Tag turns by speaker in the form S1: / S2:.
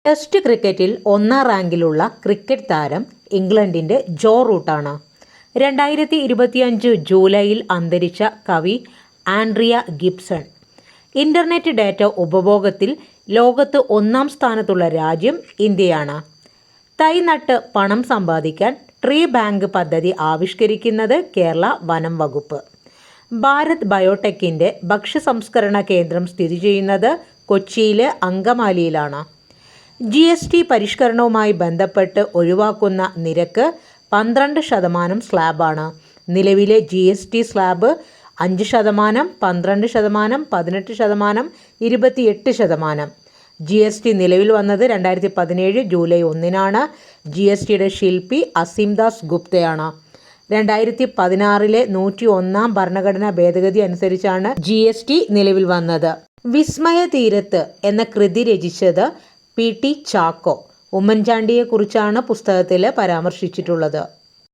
S1: Test ക്രിക്കറ്റിൽ ഒന്നാം റാങ്കിലുള്ള ക്രിക്കറ്റ് താരം ഇംഗ്ലണ്ടിൻ്റെ ജോ റൂട്ടാണ്. 2025 ജൂലൈയിൽ അന്തരിച്ച കവി ആൻഡ്രിയ ഗിബ്സൺ. ഇൻ്റർനെറ്റ് ഡാറ്റ ഉപഭോഗത്തിൽ ലോകത്ത് ഒന്നാം സ്ഥാനത്തുള്ള രാജ്യം ഇന്ത്യയാണ്. തൈ നട്ട് പണം സമ്പാദിക്കാൻ ട്രീ ബാങ്ക് പദ്ധതി ആവിഷ്കരിക്കുന്നത് കേരള വനം വകുപ്പ്. ഭാരത് ബയോടെക്കിൻ്റെ ഭക്ഷ്യ സംസ്കരണ കേന്ദ്രം സ്ഥിതി ചെയ്യുന്നത് കൊച്ചിയിലെ അങ്കമാലിയിലാണ്. GST പരിഷ്കരണവുമായി ബന്ധപ്പെട്ട് ഒഴിവാക്കുന്ന നിരക്ക് 12% സ്ലാബാണ്. നിലവിലെ GST സ്ലാബ് 5%, 12%, 18%, 28%. GST നിലവിൽ വന്നത് 2017 ജൂലൈ 1-നാണ്. GSTയുടെ ശില്പി അസീംദാസ് ഗുപ്തയാണ്. 2016 101 ഭരണഘടനാ ഭേദഗതി അനുസരിച്ചാണ് GST നിലവിൽ വന്നത്. വിസ്മയ തീരത്ത് എന്ന കൃതി രചിച്ചത് PT ചാക്കോ. ഉമ്മൻചാണ്ടിയെക്കുറിച്ചാണ് പുസ്തകത്തിൽ പരാമർശിച്ചിട്ടുള്ളത്.